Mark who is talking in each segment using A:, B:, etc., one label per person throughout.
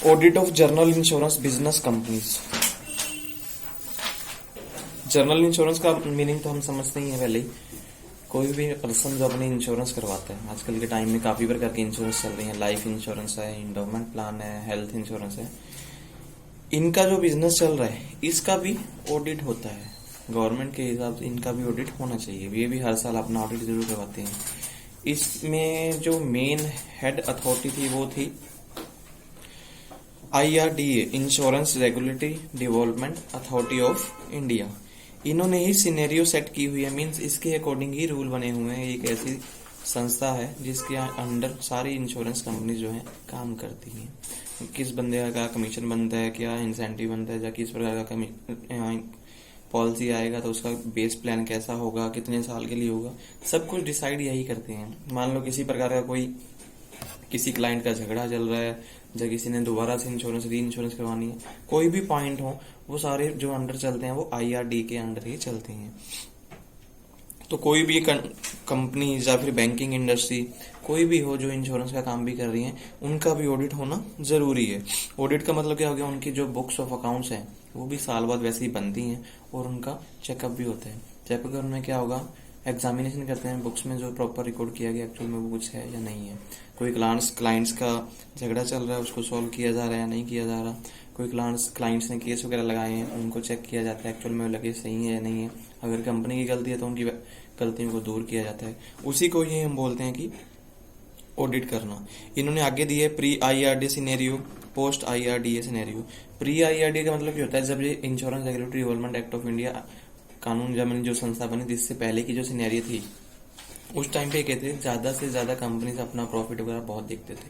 A: Audit of journal insurance business companies. Journal insurance का meaning तो हम समझते ही हैं पहले ही। कोई भी पर्सन जो अपने इंश्योरेंस करवाता है, आजकल के टाइम में काफी प्रकार के इंश्योरेंस चल रही हैं, लाइफ इंश्योरेंस है, इंडोमेंट प्लान है, हेल्थ इंश्योरेंस है। इनका जो बिजनेस चल रहा है इसका भी ऑडिट होता है। गवर्नमेंट के हिसाब से इनका भी ऑडिट होना चाहिए, ये भी हर साल अपना ऑडिट जरूर करवाते हैं। इसमें जो मेन हेड अथॉरिटी थी वो थी IRDA, insurance regulatory development authority of India. इन्होंने ही सिनेरियो सेट की हुई है, मींस इसके अकॉर्डिंग ही रूल बने हुए हैं। एक ऐसी संस्था है जिसके अंडर सारी इंश्योरेंस कंपनी जो है काम करती हैं। किस बंदे का कमीशन बनता है, क्या इंसेंटिव बनता है, या किस प्रकार का पॉलिसी आएगा तो उसका बेस प्लान कैसा होगा, कितने साल के लिए होगा, सब कुछ डिसाइड यही करते हैं। मान लो किसी प्रकार का कोई किसी क्लाइंट का झगड़ा चल रहा है, या किसी ने दोबारा से इंश्योरेंस री इंश्योरेंस करवानी है, कोई भी पॉइंट हो, वो सारे जो अंडर चलते हैं वो IRD के अंडर ही चलते हैं। तो कोई भी कंपनी या फिर बैंकिंग इंडस्ट्री कोई भी हो जो इंश्योरेंस का काम भी कर रही है, उनका भी ऑडिट होना जरूरी है। ऑडिट का मतलब क्या हो गया, उनकी जो बुक्स ऑफ अकाउंट्स हैं वो भी साल बाद वैसे ही बनती हैं और उनका चेकअप भी होता है। चेकअप करने में क्या होगा, एग्जामिनेशन करते हैं बुक्स में जो प्रॉपर रिकॉर्ड किया गया एक्चुअल में वो कुछ है या नहीं है। कोई क्लाइंट्स का झगड़ा चल रहा है, उसको सॉल्व किया जा रहा है या नहीं किया जा रहा। कोई क्लाइंट्स ने केस वगैरह लगाए हैं, उनको चेक किया जाता है एक्चुअल में लगे सही है या नहीं है। अगर कंपनी की गलती है तो उनकी गलतियों को दूर किया जाता है। उसी को ये हम बोलते हैं कि ऑडिट करना। इन्होंने आगे दिए pre IRD scenario, post IRDA scenario. Pre IRD का मतलब क्या होता है, जब ये insurance regulatory development act of India कानून जब जो संस्था बनी थी, इससे पहले की जो सिनेरियो थी उस टाइम पे कहते थे ज्यादा से ज्यादा कंपनीज अपना प्रॉफिट वगैरह बहुत देखते थे।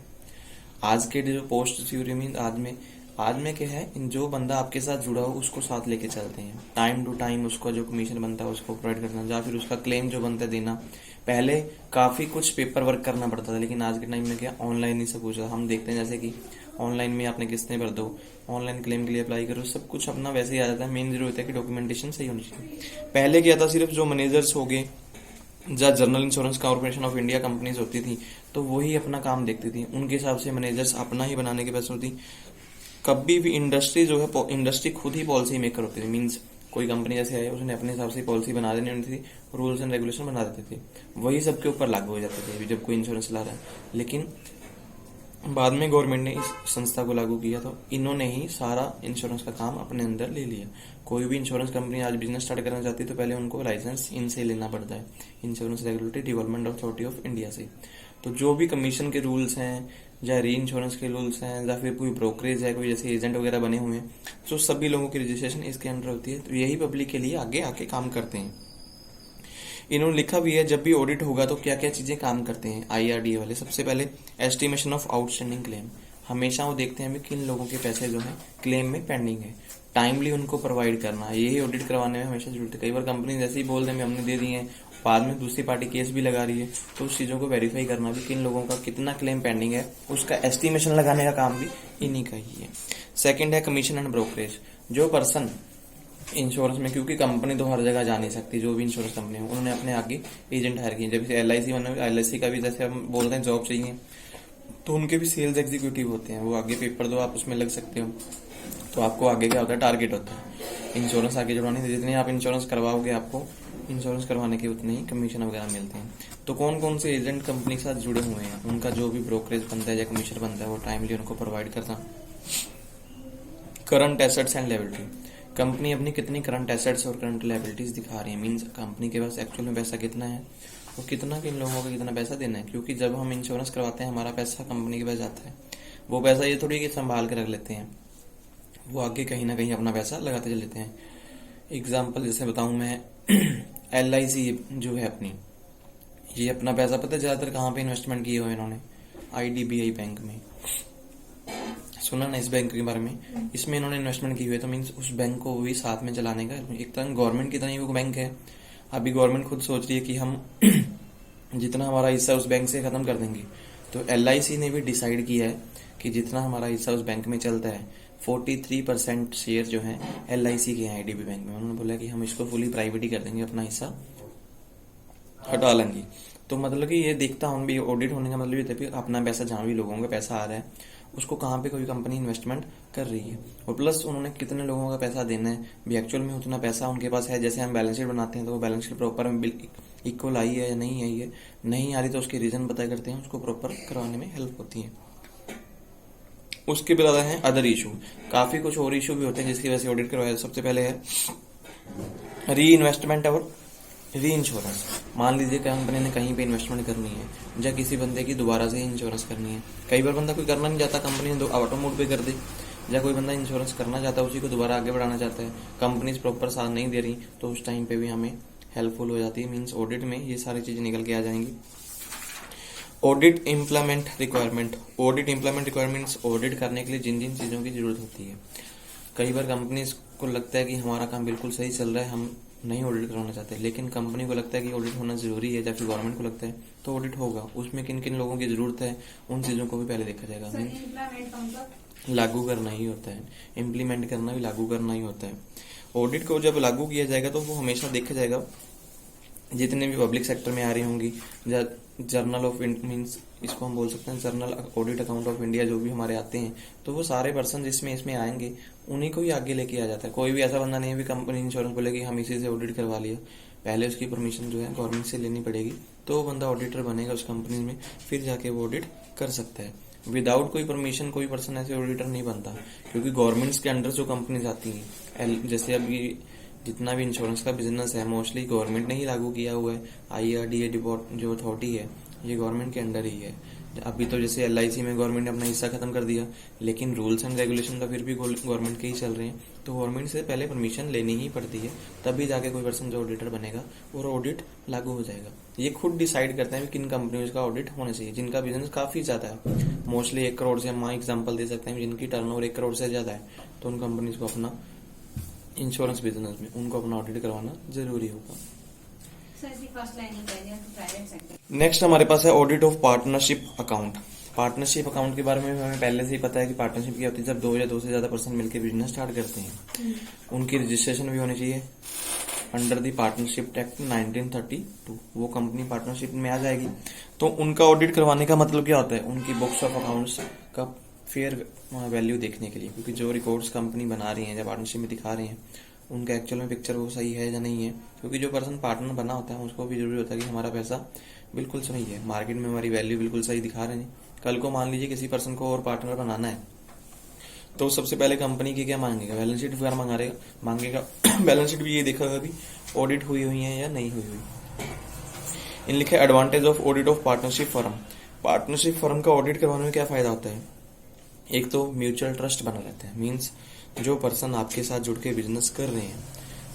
A: आज के जो पोस्ट थ्योरी मीन आज में क्या है, जो बंदा आपके साथ जुड़ा हो उसको साथ लेके चलते हैं। टाइम टू टाइम उसका जो कमीशन बनता है उसको प्रोवाइड करना, या फिर उसका क्लेम जो बनता है देना। पहले काफी कुछ पेपर वर्क करना पड़ता था, लेकिन आज के टाइम में क्या ऑनलाइन ही सब कुछ हम देखते हैं। जैसे कि ऑनलाइन में आपने किस्तें भर दो, ऑनलाइन क्लेम के लिए अप्लाई करो, सब कुछ अपना वैसे ही आ जाता है। मेन जरूरत है कि डॉक्यूमेंटेशन सही होनी चाहिए। पहले क्या था, सिर्फ जो मैनेजर्स हो गए या general insurance corporation of India companies होती थी तो वही अपना काम देखती थी, उनके हिसाब से मैनेजर्स अपना ही बनाने की बस होती। कभी भी इंडस्ट्री जो है, इंडस्ट्री खुद ही पॉलिसी मेकर होती थी। मींस कोई कंपनी जैसे है उसने अपने हिसाब से पॉलिसी बना देनी होती थी, रूल्स एंड रेगुलेशन बना देते थे, वही सबके ऊपर लागू हो जाते थे जब कोई इंश्योरेंस चला रहा है। लेकिन बाद में गवर्नमेंट ने इस संस्था को लागू किया तो इन्होंने ही सारा इंश्योरेंस का काम अपने अंदर ले लिया। कोई भी इंश्योरेंस कंपनी आज बिजनेस स्टार्ट करना चाहती है तो पहले उनको लाइसेंस इनसे लेना पड़ता है, insurance regulatory development authority of India से। तो जो भी कमीशन के रूल्स हैं या री इंश्योरेंस के रूल्स हैं या फिर कोई ब्रोकरेज है, कोई जैसे एजेंट वगैरह बने हुए हैं, तो सभी लोगों की रजिस्ट्रेशन इसके अंडर होती है। तो यही पब्लिक के लिए आगे आके काम करते हैं। इन्होंने लिखा भी है जब भी ऑडिट होगा तो क्या क्या चीजें काम करते हैं IRDA वाले। सबसे पहले एस्टिमेशन ऑफ आउटस्टैंडिंग क्लेम। हमेशा वो देखते हैं किन लोगों के पैसे जो है क्लेम में पेंडिंग है, टाइमली उनको प्रोवाइड करना है। यही ऑडिट करवाने में हमेशा जरूरत है। कई बार कंपनी जैसे ही बोल दें हमने दे दिए हैं, बाद में दूसरी पार्टी केस भी लगा रही है, तो उस चीजों को वेरीफाई करना भी किन लोगों का कितना क्लेम पेंडिंग है, उसका एस्टिमेशन लगाने का काम भी इन्हीं का ही है। सेकेंड है कमीशन एंड ब्रोकरेज। जो पर्सन इंश्योरेंस में, क्योंकि कंपनी तो हर जगह जा नहीं सकती, जो भी इंश्योरेंस कंपनी है उन्होंने अपने आगे एजेंट हायर किए। जब LIC बना, LIC का भी जैसे हम बोलते हैं जॉब चाहिए तो उनके भी सेल्स एग्जीक्यूटिव होते हैं। वो आगे पेपर दो, आप उसमें लग सकते हो, तो आपको आगे क्या होता है, टारगेट होता है इंश्योरेंस आगे जुड़वाने। जितने आप इंश्योरेंस करवाओगे आपको इंश्योरेंस करवाने के उतने ही कमीशन वगैरह मिलते हैं। तो कौन कौन से एजेंट कंपनी के साथ जुड़े हुए हैं, उनका जो भी ब्रोकरेज बनता है या कमीशन बनता है वो टाइमली उनको प्रोवाइड करना। Current assets and liability. Company अपनी कितनी करंट एसेट्स और करंट लायबिलिटीज दिखा रही है, मींस कंपनी के पास एक्चुअल में पैसा कितना है और कितना किन लोगों को कितना पैसा देना है। क्योंकि जब हम इंश्योरेंस करवाते हैं हमारा पैसा कंपनी के पास जाता है, वो पैसा ये थोड़ी कि संभाल के रख लेते हैं, वो आगे कहीं ना कहीं अपना पैसा लगाते चल लेते हैं। एग्जाम्पल जैसे बताऊं मैं, LIC जो है अपनी, ये अपना पैसा पता है ज्यादातर कहाँ पे इन्वेस्टमेंट किए हुए इन्होंने, IDBI बैंक में। सुना ना इस बैंक के बारे में, इसमें इन्होंने इन्वेस्टमेंट की हुई है। तो मीन्स उस बैंक को भी साथ में चलाने का एक तरह गवर्नमेंट की तरह ही वो बैंक है। अभी गवर्नमेंट खुद सोच रही है कि हम जितना हमारा हिस्सा उस बैंक से खत्म कर देंगे। तो LIC ने भी डिसाइड किया है कि जितना हमारा हिस्सा उस बैंक में चलता है 43% शेयर जो है LIC के हैं IDB बैंक में। उन्होंने बोला कि हम इसको फुली प्राइवेट ही कर देंगे, अपना हिस्सा हटा लेंगे। तो मतलब कि ये देखता हूँ भी ऑडिट होने का मतलब ये था कि अपना पैसा जहाँ भी लोगों का पैसा आ रहा है उसको कहाँ पे कोई कंपनी इन्वेस्टमेंट कर रही है, और प्लस उन्होंने कितने लोगों का पैसा देना है भी एक्चुअल में उतना पैसा उनके पास है। जैसे हम बैलेंस शीट बनाते हैं तो वो बैलेंस शीट प्रॉपर इक्वल आई है या नहीं आई है, नहीं आ रही तो उसके रीजन पता करते हैं, उसको प्रॉपर करवाने में हेल्प होती है। उसके बाद है अदर इशू, काफी कुछ और इशू भी होते हैं जिसकी वजह से ऑडिट करवाया। सबसे पहले है री इन्वेस्टमेंट और री इंश्योरेंस। मान लीजिए कंपनी ने कहीं पे इन्वेस्टमेंट करनी है या किसी बंदे की दोबारा से इंश्योरेंस करनी है, कई बार बंदा कोई करना नहीं चाहता, कंपनी ने ऑटो मोड पे कर दी, या कोई बंदा इंश्योरेंस करना चाहता है उसी को दोबारा आगे बढ़ाना चाहता है, कंपनी प्रॉपर साथ नहीं दे रही, तो उस टाइम पे भी हमें हेल्पफुल हो जाती है। मीन्स ऑडिट में ये सारी चीजें निकल के आ जाएंगी। Audit implement requirement, audit implement requirements, audit करने के लिए जिन जिन चीजों की जरूरत होती है। कई बार कंपनी को लगता है कि हमारा काम बिल्कुल सही चल रहा है, हम नहीं ऑडिट करवाना चाहते, लेकिन कंपनी को लगता है कि ऑडिट होना जरूरी है, या फिर गवर्नमेंट को लगता है तो ऑडिट होगा। उसमें किन किन लोगों की जरूरत है उन चीजों को भी पहले देखा जाएगा। लागू करना ही होता है, इम्प्लीमेंट करना भी लागू करना ही होता है। ऑडिट को जब लागू किया जाएगा तो वो हमेशा देखा जाएगा जितने भी पब्लिक सेक्टर में आ रही होंगी, जर्नल ऑफ मीन्स इसको हम बोल सकते हैं journal audit account of India, जो भी हमारे आते हैं तो वो सारे पर्सन जिसमें इसमें आएंगे उन्हीं को ही आगे लेके आ जाता है। कोई भी ऐसा बंदा नहीं है भी कंपनी इंश्योरेंस बोले कि हम इसी से ऑडिट करवा लिया, पहले उसकी परमिशन जो है गवर्नमेंट से लेनी पड़ेगी, तो वो बंदा ऑडिटर बनेगा उस कंपनी में, फिर जाके वो ऑडिट कर सकता है। विदाउट कोई परमिशन कोई पर्सन ऐसे ऑडिटर नहीं बनता, क्योंकि गवर्नमेंट्स के अंडर जो कंपनीज आती हैं, जैसे अभी जितना भी इंश्योरेंस का बिजनेस है मोस्टली गवर्नमेंट ने ही लागू किया हुआ है। IRDA जो अथॉरिटी है ये गवर्नमेंट के अंडर ही है। अभी तो जैसे LIC में गवर्नमेंट ने अपना हिस्सा खत्म कर दिया, लेकिन रूल्स एंड रेगुलेशन तो फिर भी गवर्नमेंट के ही चल रहे हैं, तो गवर्नमेंट से पहले परमिशन लेनी ही पड़ती है, तभी जाके कोई पर्सन जो ऑडिटर बनेगा और ऑडिट लागू हो जाएगा। ये खुद डिसाइड करते हैं कि किन कंपनियों का ऑडिट होना चाहिए, जिनका बिजनेस काफी ज्यादा है, मोस्टली 1 करोड़ से हम एग्जाम्पल दे सकते हैं, जिनकी टर्नओवर 1 करोड़ से ज्यादा है, तो उन कंपनीज को अपना इंश्योरेंस बिजनेस में उनको अपना ऑडिट करवाना जरूरी होगा। नेक्स्ट हमारे पास है audit of partnership account. Partnership account के बारे में हमें पहले से ही पता है कि पार्टनरशिप क्या होती है, जब 2 या 2 से ज्यादा पर्सन मिलकर बिजनेस स्टार्ट करते हैं, उनकी रजिस्ट्रेशन भी होनी चाहिए अंडर द पार्टनरशिप एक्ट 1932, वो कंपनी पार्टनरशिप में आ जाएगी। तो उनका ऑडिट करवाने का मतलब क्या होता है, उनकी बुक्स ऑफ अकाउंट्स का फेयर वैल्यू देखने के लिए, क्योंकि जो रिकॉर्ड्स कंपनी बना रही है या पार्टनरशिप में दिखा रही है उनका एक्चुअल में पिक्चर वो सही है या नहीं है, क्योंकि जो पर्सन पार्टनर बना होता है उसको भी जरूरी होता है कि हमारा पैसा बिल्कुल सही है, मार्केट में हमारी वैल्यू बिल्कुल सही दिखा रहे हैं। कल को मान लीजिए किसी पर्सन को और पार्टनर बनाना है, तो सबसे पहले कंपनी की क्या मांगेगा, बैलेंस शीट वगैरह मांगेगा बैलेंस शीट भी ये देखेगा कि ऑडिट हुई है या नहीं हुई। इन लिखे advantage of audit of partnership firm. Partnership firm का ऑडिट करवाने में क्या फायदा होता है, एक तो म्यूचुअल ट्रस्ट बना रहता है, मीन्स जो पर्सन आपके साथ जुड़ के बिजनेस कर रहे हैं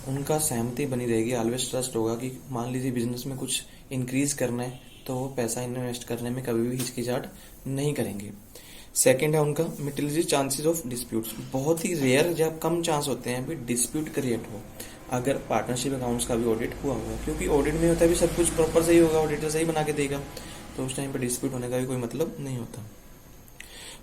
A: उनका सहमति बनी रहेगी, ऑलवेज ट्रस्ट होगा कि मान लीजिए बिजनेस में कुछ इंक्रीज करना है तो वो पैसा इन्वेस्ट करने में कभी भी हिचकिचाहट नहीं करेंगे। सेकंड है उनका मिटिलिटी चांसेस ऑफ डिस्प्यूट्स, बहुत ही रेयर या कम चांस होते हैं भी डिस्प्यूट क्रिएट हो अगर पार्टनरशिप अकाउंट्स का भी ऑडिट हुआ होगा, क्योंकि ऑडिट में होता है भी सब कुछ प्रॉपर सही होगा, ऑडिटर सही बना के देगा, तो उस टाइम पे डिस्प्यूट होने का भी कोई मतलब नहीं होता।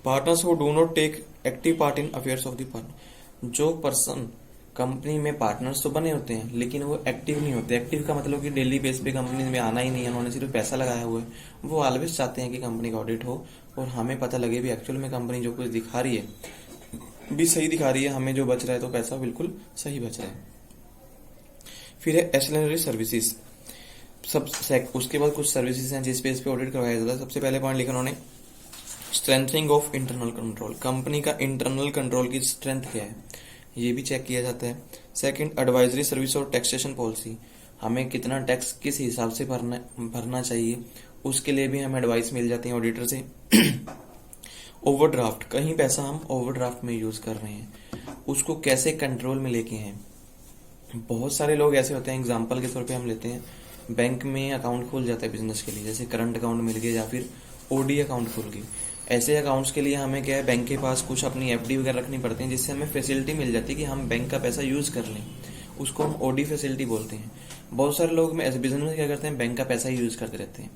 A: Partners who do not take active part in affairs of the firm, जो पर्सन कंपनी में पार्टनर्स तो बने होते हैं लेकिन वो एक्टिव नहीं होते। एक्टिव का मतलब कि डेली बेस पे कंपनी में आना ही नहीं है, उन्होंने सिर्फ पैसा लगाया हुआ है, वो ऑलवेज चाहते हैं कि कंपनी का ऑडिट हो और हमें पता लगे भी एक्चुअल में कंपनी जो कुछ दिखा रही है भी सही दिखा रही है, हमें जो बच रहा है तो पैसा बिल्कुल सही बच रहा है। फिर है एक्सलेंडरी सर्विसेज, उसके बाद कुछ सर्विसेज हैं जिस पे इस पे ऑडिट करवाया जाता है। सबसे पहले पॉइंट लिखा उन्होंने strengthening of internal control, company का इंटरनल कंट्रोल की स्ट्रेंथ क्या है ये भी चेक किया जाता है। सेकंड एडवाइजरी सर्विस और टैक्सेशन पॉलिसी, हमें कितना टैक्स किस हिसाब से भरना चाहिए उसके लिए भी हमें एडवाइस मिल जाती है ऑडिटर से। ओवरड्राफ्ट, कहीं पैसा हम ओवरड्राफ्ट में यूज कर रहे हैं उसको कैसे कंट्रोल में लेके हैं। बहुत सारे लोग ऐसे होते हैं, एग्जाम्पल के तौर पे हम लेते हैं, बैंक में अकाउंट खुल जाता है बिजनेस के लिए, जैसे करंट अकाउंट मिल गया या फिर ओडी अकाउंट खुल गई। ऐसे अकाउंट्स के लिए हमें क्या है, बैंक के पास कुछ अपनी एफडी वगैरह रखनी पड़ती है जिससे हमें फैसिलिटी मिल जाती है कि हम बैंक का पैसा यूज कर लें, उसको हम ओडी फैसिलिटी बोलते हैं। बहुत सारे लोग ऐसे बिजनेस में क्या करते हैं, बैंक का पैसा ही यूज करते रहते हैं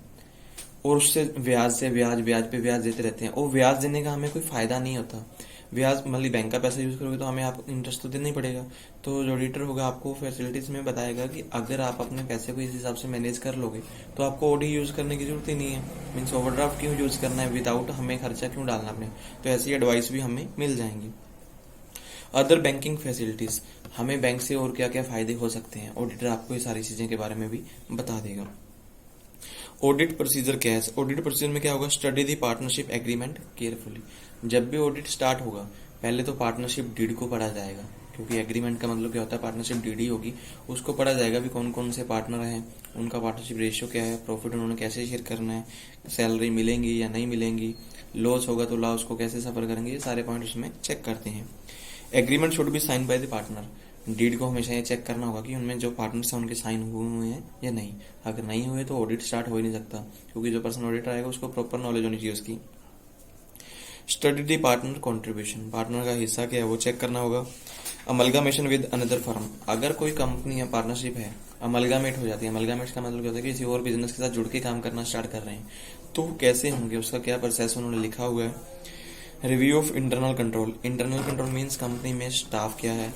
A: और उससे ब्याज पे ब्याज देते रहते हैं, और ब्याज देने का हमें कोई फायदा नहीं होता। ब्याज मतलब बैंक का पैसा यूज करोगे तो हमें आप इंटरेस्ट तो देना ही पड़ेगा। तो जो ऑडिटर होगा आपको फैसिलिटीज में बताएगा कि अगर आप अपने पैसे को इस हिसाब से मैनेज कर लोगे तो आपको ओडी यूज करने की जरूरत ही नहीं है, मीन्स ओवरड्राफ्ट क्यों यूज करना है, विदाउट हमें खर्चा क्यों डालना अपने। तो ऐसी एडवाइस भी हमें मिल जाएंगी। अदर बैंकिंग फैसिलिटीज, हमें बैंक से और क्या क्या फायदे हो सकते हैं, ऑडिटर आपको ये सारी चीजें के बारे में भी बता देगा। ऑडिट प्रोसीजर क्या है? ऑडिट प्रोसीजर में क्या होगा? स्टडी दी पार्टनरशिप एग्रीमेंट केयरफुली। जब भी ऑडिट स्टार्ट होगा पहले तो पार्टनरशिप डीड को पढ़ा जाएगा, क्योंकि एग्रीमेंट का मतलब क्या होता है, पार्टनरशिप डीड ही होगी। उसको पढ़ा जाएगा भी कौन कौन से पार्टनर हैं, उनका पार्टनरशिप रेशियो क्या है, प्रॉफिट उन्होंने कैसे शेयर करना है, सैलरी मिलेंगी या नहीं मिलेंगी, लॉस होगा तो लॉस को कैसे सफर करेंगे, ये सारे पॉइंट उसमें चेक करते हैं। Agreement should be sign by the partner. Deed को हमेशा ये चेक करना होगा कि उनमें जो पार्टनर्स हैं उनके साइन हुए हैं या नहीं। अगर नहीं हुए तो ऑडिट स्टार्ट हो ही नहीं सकता, क्योंकि जो पर्सन ऑडिटर आएगा उसको प्रॉपर नॉलेज होनी चाहिए उसकी। स्टडी दी पार्टनर कंट्रीब्यूशन, पार्टनर का हिस्सा क्या है वो चेक करना होगा। अमलगामेशन विद अनदर फर्म, अगर कोई कंपनी या पार्टनरशिप है अमलगामेट हो जाती है, अमलगामेट का मतलब क्या होता है कि किसी और बिजनेस के साथ जुड़ के काम करना स्टार्ट कर रहे हैं, तो कैसे होंगे, उसका क्या प्रोसेस उन्होंने लिखा हुआ है। Review of internal control, internal control means company में स्टाफ क्या है,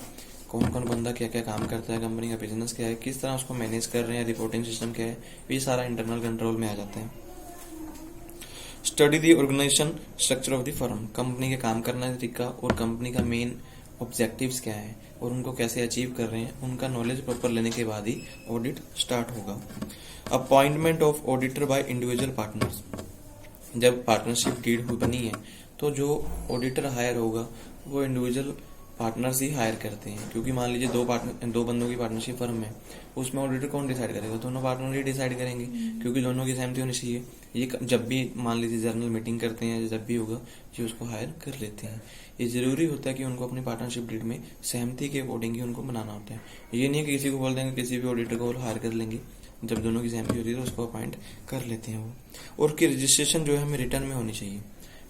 A: कौन कौन बंदा क्या क्या काम करता है, कंपनी का बिजनेस क्या है, किस तरह उसको मैनेज कर रहे हैं, रिपोर्टिंग सिस्टम क्या है, ये सारा इंटरनल कंट्रोल में आ जाता है। Study the organisation structure of the firm, company के काम करने का तरीका और कंपनी का मेन ऑब्जेक्टिव्स क्या है और उनको कैसे अचीव कर रहे हैं, उनका नॉलेज प्रॉपर लेने के बाद ही ऑडिट स्टार्ट होगा। Appointment of auditor by individual partners, जब पार्टनरशिप डीड बनी है तो जो ऑडिटर हायर होगा वो इंडिविजुअल पार्टनर्स ही हायर करते हैं, क्योंकि मान लीजिए दो बंदों की पार्टनरशिप फर्म है, उसमें ऑडिटर कौन डिसाइड करेगा, दोनों पार्टनर ही डिसाइड करेंगे, क्योंकि दोनों की सहमति होनी चाहिए। ये जब भी मान लीजिए जर्नल मीटिंग करते हैं, जब भी होगा ये उसको हायर कर लेते हैं। ये जरूरी होता है कि उनको अपनी पार्टनरशिप डीड में सहमति के अकॉर्डिंग ही उनको बनाना होता है। ये नहीं है कि किसी को बोल देंगे किसी भी ऑडिटर को हायर कर लेंगे, जब दोनों की सहमति होती है तो उसको अपॉइंट कर लेते हैं वो। और की रजिस्ट्रेशन जो है हमें रिटर्न में होनी चाहिए।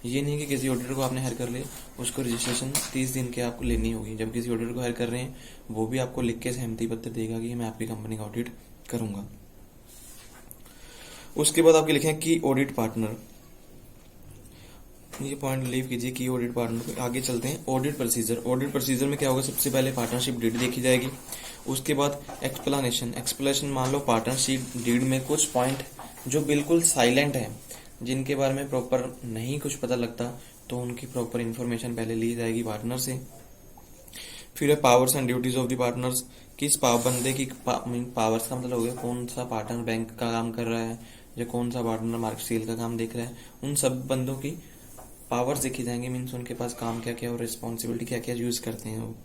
A: ये नहीं कि किसी ऑडिटर को आपने हायर कर लिया, उसको रजिस्ट्रेशन 30 दिन के आपको लेनी होगी। जब किसी ऑडिटर को हायर कर रहे हैं वो भी आपको लिख के सहमति पत्र देगा कि मैं आपकी कंपनी का ऑडिट करूंगा। उसके बाद आपके लिखें की ऑडिट पार्टनर, ये पॉइंट लीव कीजिए की ऑडिट पार्टनर। आगे चलते हैं ऑडिट प्रोसीजर। ऑडिट प्रोसीजर में क्या होगा, सबसे पहले पार्टनरशिप डीड देखी जाएगी, उसके बाद एक्सप्लेनेशन मान लो पार्टनरशिप डीड में कुछ पॉइंट जो बिल्कुल साइलेंट है, जिनके बारे में प्रॉपर नहीं कुछ पता लगता, तो उनकी प्रॉपर इन्फॉर्मेशन पहले ली जाएगी पार्टनर से। फिर है powers and duties of the partners, किस बंदे की पावर्स का मतलब हो गया कौन सा पार्टनर बैंक का काम कर रहा है या कौन सा पार्टनर मार्केट सेल का काम देख रहा है, उन सब बंदों की पावर्स देखी जाएंगी, मीन्स उनके पास काम क्या क्या और रिस्पॉन्सिबिलिटी क्या क्या यूज करते हैं वो।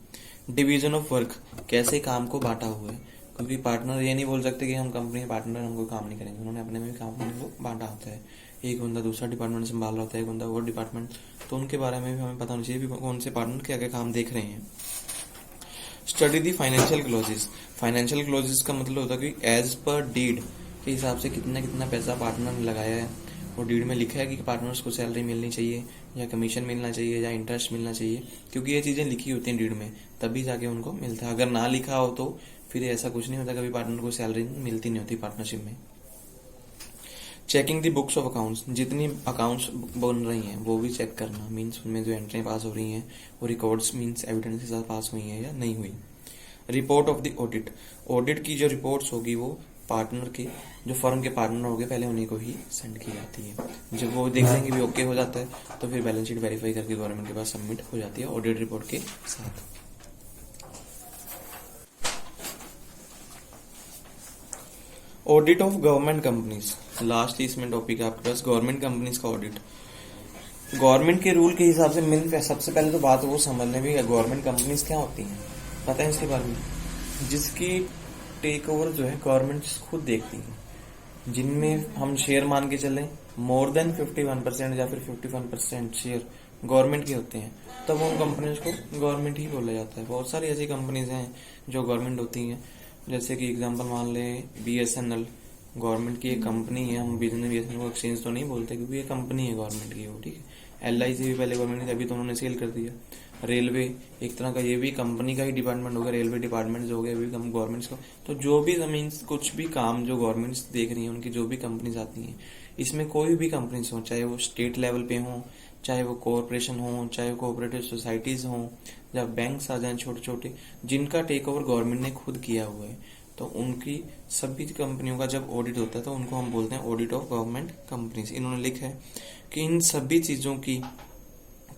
A: डिवीजन ऑफ वर्क, कैसे काम को बांटा हुआ है, क्योंकि पार्टनर ये नहीं बोल सकते कि हम कंपनी के पार्टनर हमको काम नहीं करेंगे, उन्होंने अपने में काम को बांटा होता है। एक बंदा दूसरा डिपार्टमेंट संभाल रहा होता है, एक बंदा वो डिपार्टमेंट, तो उनके बारे में भी हमें पता होना चाहिए भी कौन से पार्टनर क्या क्या काम देख रहे हैं। Study the financial clauses, financial clauses का मतलब होता है कि एज पर डीड के हिसाब से कितना कितना पैसा पार्टनर ने लगाया है, और डीड में लिखा है कि पार्टनर्स को सैलरी मिलनी चाहिए या कमीशन मिलना चाहिए या इंटरेस्ट मिलना चाहिए, क्योंकि ये चीजें लिखी होती हैं डीड में, तभी जाके उनको मिलता है। अगर ना लिखा हो तो फिर ऐसा कुछ नहीं होता, कभी पार्टनर को सैलरी मिलती नहीं होती पार्टनरशिप में। Checking the books of accounts, जितनी अकाउंट्स बन रही हैं वो भी चेक करना, मीन्स उनमें जो एंट्री पास हो रही हैं वो रिकॉर्ड्स मीन्स एविडेंस के साथ पास हुई हैं या नहीं हुई। Report of the audit, audit की जो रिपोर्ट्स होगी वो पार्टनर के जो फर्म के पार्टनर होंगे पहले उन्हीं को ही सेंड की जाती है। जब वो देख लेंगे भी ओके हो जाता है तो फिर बैलेंस शीट वेरीफाई करके गवर्नमेंट के पास सबमिट हो जाती है ऑडिट रिपोर्ट के साथ। Audit of government companies, last इसमें टॉपिक है आपके पास गवर्नमेंट कंपनीज का ऑडिट। गवर्नमेंट के रूल के हिसाब से मिल सबसे पहले तो बात वो समझने भी गवर्नमेंट कंपनीज क्या होती हैं, पता है इसके बारे में, जिसकी टेक ओवर जो है गवर्नमेंट खुद देखती है, जिनमें हम शेयर मान के चलें मोर देन 51% या फिर 51% शेयर गवर्नमेंट के होते हैं, तब उन कंपनीज को गवर्नमेंट ही बोला जाता है। बहुत सारी ऐसी कंपनीज हैं जो गवर्नमेंट होती हैं, जैसे कि एग्जांपल मान ले BSNL, गवर्नमेंट की एक कंपनी है, हम BSNL को एक्सचेंज तो नहीं बोलते क्योंकि ये कंपनी है गवर्नमेंट की वो, ठीक है। LIC भी पहले गवर्नमेंट की, अभी तो उन्होंने सेल कर दिया। रेलवे एक तरह का ये भी कंपनी का ही डिपार्टमेंट हो गया, रेलवे डिपार्टमेंट हो गया, ये भी गवर्नमेंट्स का। तो जो भी जमीन कुछ भी काम जो गवर्नमेंट्स देख रही है, उनकी जो भी कंपनीज आती हैं, इसमें कोई भी कंपनीज हो, चाहे वो स्टेट लेवल पे हो चाहे वो कॉरपोरेशन हो, चाहे वो कोऑपरेटिव सोसाइटीज हो, या बैंक्स आ जाएं छोटे छोटे, जिनका टेक ओवर गवर्नमेंट ने खुद किया हुआ है, तो उनकी सभी कंपनियों का जब ऑडिट होता है तो उनको हम बोलते हैं ऑडिट ऑफ गवर्नमेंट कंपनीज। इन्होंने लिखा है कि इन सभी चीजों की,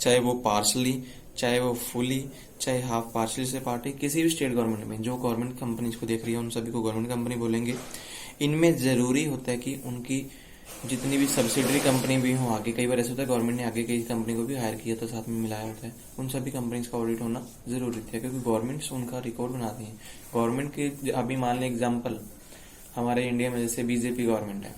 A: चाहे वो पार्शली, चाहे वो फुली, चाहे हाफ पार्शली से पार्टी, किसी भी स्टेट गवर्नमेंट में जो गवर्नमेंट कंपनीज को देख रही है उन सभी को गवर्नमेंट कंपनी बोलेंगे। इनमें जरूरी होता है कि उनकी जितनी भी सब्सिडरी कंपनी भी हो, आगे कई बार ऐसा होता है गवर्नमेंट ने आगे कई कंपनी को भी हायर किया तो साथ में मिलाया होता है, उन सभी कंपनीज का ऑडिट होना जरूरी है, क्योंकि गवर्नमेंट उनका रिकॉर्ड बनाती है। गवर्नमेंट के अभी मान लें एग्जाम्पल, हमारे इंडिया में जैसे बीजेपी गवर्नमेंट है,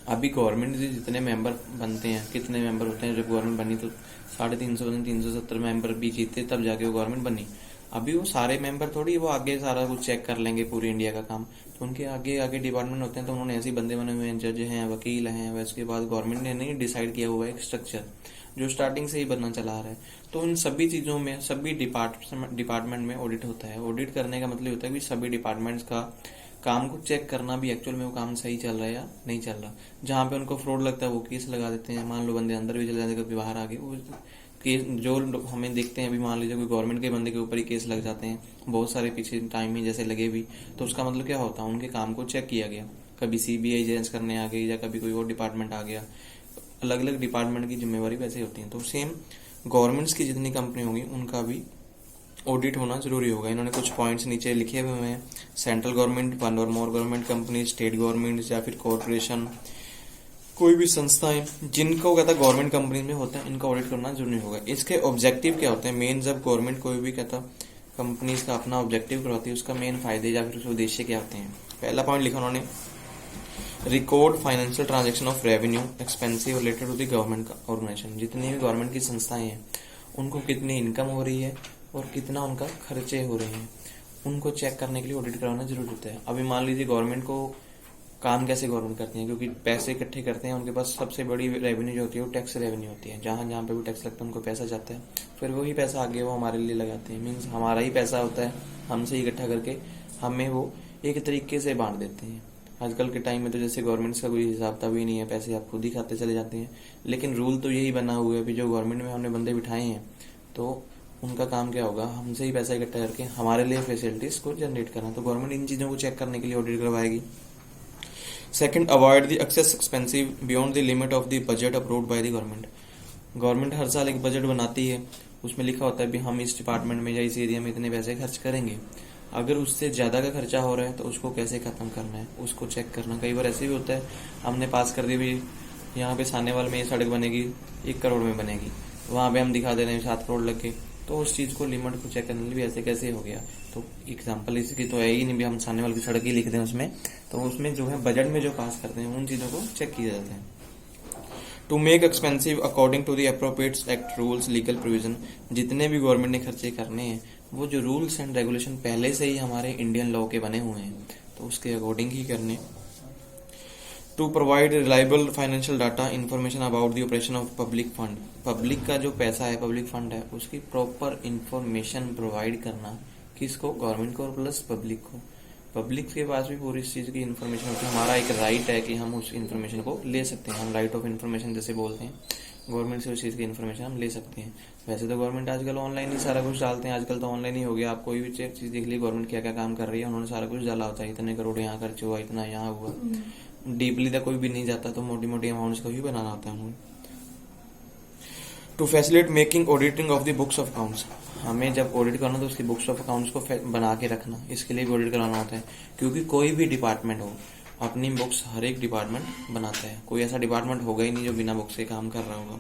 A: अभी गवर्नमेंट से जितने मेंबर बनते हैं, कितने मेंबर होते हैं, जब गवर्नमेंट बनी तो 350 370 मेंबर भी जीते तब जाके वो गवर्नमेंट बनी। अभी वो सारे मेंबर थोड़ी वो आगे सारा कुछ चेक कर लेंगे पूरी इंडिया का काम, तो उनके आगे आगे डिपार्टमेंट होते हैं, तो उन्होंने ऐसे बंदे बने हुए हैं, जज हैं, वकील हैं, वैसे बाद गवर्नमेंट ने नहीं डिसाइड किया हुआ है एक स्ट्रक्चर जो स्टार्टिंग से ही बनना चला रहा है। तो इन सभी चीजों में सभी डिपार्टमेंट में ऑडिट होता है। ऑडिट करने का मतलब होता है कि सभी डिपार्टमेंट्स का काम को चेक करना भी एक्चुअल में वो काम सही चल रहा है या नहीं चल रहा। जहां पे उनको फ्रॉड लगता है वो केस लगा देते हैं, मान लो बंदे अंदर भी चले जाते हैं, कभी बाहर आ गए, वो केस जो हमें देखते हैं, अभी मान लीजिए कोई गवर्नमेंट के बंदे के ऊपर ही केस लग जाते हैं, बहुत सारे पीछे टाइम में जैसे लगे भी, तो उसका मतलब क्या होता है, उनके काम को चेक किया गया, कभी सीबीआई जांच करने आ गई या कभी कोई और डिपार्टमेंट आ गया, अलग अलग डिपार्टमेंट की जिम्मेवारी वैसे होती है। तो सेम गवर्नमेंट्स की जितनी कंपनी होगी उनका भी ऑडिट होना जरूरी होगा। इन्होंने कुछ पॉइंट्स नीचे लिखे हुए हैं, सेंट्रल गवर्नमेंट, वन और मोर गवर्नमेंट कंपनी, स्टेट गवर्नमेंट या फिर कॉर्पोरेशन, कोई भी संस्थाएं जिनको कहता है गवर्नमेंट कंपनी में होता है, इनका ऑडिट करना जरूरी होगा। इसके ऑब्जेक्टिव क्या होते हैं, मेन जब गवर्नमेंट कोई भी कहता कंपनीज का अपना ऑब्जेक्टिव करवाती है, उसका मेन फायदे या फिर उसके उद्देश्य क्या होते हैं। पहला पॉइंट लिखा उन्होंने, record financial transaction of revenue expensive related to the government organisation. जितनी भी गवर्नमेंट की संस्थाएं हैं उनको कितनी इनकम हो रही है और कितना उनका खर्चे हो रहे हैं, उनको चेक करने के लिए ऑडिट कराना जरूरी होता है। अभी मान लीजिए गवर्नमेंट को काम कैसे गवर्नमेंट करती है, क्योंकि पैसे इकट्ठे करते हैं, उनके पास सबसे बड़ी रेवेन्यू जो होती है वो टैक्स रेवेन्यू होती है। जहां जहां पे भी टैक्स लगता है उनको पैसा जाता है, फिर वही पैसा आगे वो हमारे लिए लगाते हैं, मीन्स हमारा ही पैसा होता है, हमसे इकट्ठा करके हमें वो एक तरीके से बांट देते हैं। आजकल के टाइम में तो जैसे गवर्नमेंट का कोई हिसाब तब ही नहीं है, पैसे आप खुद ही खाते चले जाते हैं, लेकिन रूल तो यही बना हुआ है, जो गवर्नमेंट में हमने बंदे बिठाए हैं तो उनका काम क्या होगा, हमसे ही पैसा इकट्ठा करके हमारे लिए फैसिलिटीज को जनरेट करना। तो गवर्नमेंट इन चीजों को चेक करने के लिए ऑडिट करवाएगी। Second, avoid the excess expensive beyond the limit of the budget approved by the government. Government हर साल एक बजट बनाती है, उसमें लिखा होता है भी हम इस डिपार्टमेंट में या इस एरिया में इतने पैसे खर्च करेंगे। अगर उससे ज्यादा का खर्चा हो रहा है तो उसको कैसे खत्म करना है, उसको चेक करना। कई बार ऐसे भी होता है, हमने पास कर दी भी यहाँ पे सानेवाल में ये सड़क बनेगी 1 करोड़ में बनेगी, वहां पे हम दिखा दे रहे हैं 7 करोड़ लग के, तो उस चीज को लिमिट को चेक करने के लिए ऐसे कैसे हो गया। तो एग्जांपल इसकी तो है ही नहीं भी हम सानेवाल की सड़क ही लिख दें उसमें, तो उसमें जो है बजट में जो पास करते हैं उन चीजों को चेक किया जाता है। To make expensive according to the appropriate act rules legal provision. जितने भी गवर्नमेंट ने खर्चे करने हैं वो जो रूल्स एंड रेगुलेशन पहले से ही हमारे इंडियन लॉ के बने हुए हैं तो उसके अकॉर्डिंग ही करने। To provide reliable financial data information about the operation of public fund. Public का जो पैसा है, पब्लिक फंड है, उसकी प्रॉपर इन्फॉर्मेशन प्रोवाइड करना, किसको, गवर्नमेंट को और प्लस पब्लिक को। पब्लिक के पास भी पूरी इस चीज की इन्फॉर्मेशन होती है, हमारा एक राइट है कि हम उस इन्फॉर्मेशन को ले सकते हैं, हम राइट ऑफ इन्फॉर्मेशन जैसे बोलते हैं, गवर्नमेंट से उस चीज की इन्फॉर्मेशन हम ले सकते हैं। वैसे तो गवर्नमेंट आजकल ऑनलाइन ही सारा कुछ डालते हैं, आजकल तो ऑनलाइन ही हो गया, आप कोई भी चीज देख ली गवर्नमेंट क्या क्या काम कर रही है, उन्होंने सारा कुछ डाला होता है, इतने करोड़ यहाँ खर्च हुआ, इतना यहाँ हुआ। डीपली तक कोई भी नहीं जाता, तो मोटी मोटी अमाउंट्स को ही बनाना होता है उन्होंने। To facilitate making auditing of the books of accounts. हमें जब ऑडिट करना तो उसकी बुक्स ऑफ अकाउंट्स को बना के रखना, इसके लिए भी ऑडिट कराना होता है, क्योंकि कोई भी डिपार्टमेंट हो अपनी बुक्स हर एक डिपार्टमेंट बनाता है, कोई ऐसा डिपार्टमेंट होगा ही नहीं जो बिना बुक्स के काम कर रहा होगा।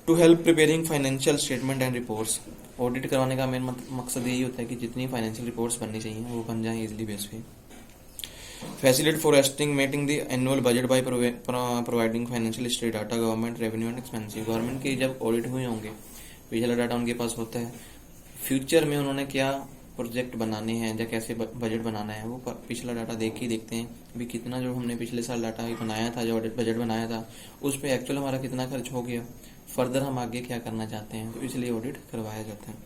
A: To help preparing financial statement and reports. Audit करवाने का मेन मकसद यही होता है कि जितनी फाइनेंशियल रिपोर्ट्स बननी चाहिए वो बन जाए इजिली बेस पे। Facilitate for estimating the annual budget by providing financial state data government revenue and expensive. Government के जब ऑडिट हुए होंगे, पिछला डाटा उनके पास होता है, फ्यूचर में उन्होंने क्या प्रोजेक्ट बनाने हैं या कैसे बजट बनाना है, वो पिछला डाटा देख के देखते हैं भी कितना जो हमने पिछले साल डाटा बनाया था, जो ऑडिट बजट बनाया था, उस पर एक्चुअल हमारा कितना खर्च हो गया, फर्दर हम आगे क्या करना चाहते हैं, तो इसलिए ऑडिट करवाया जाता है।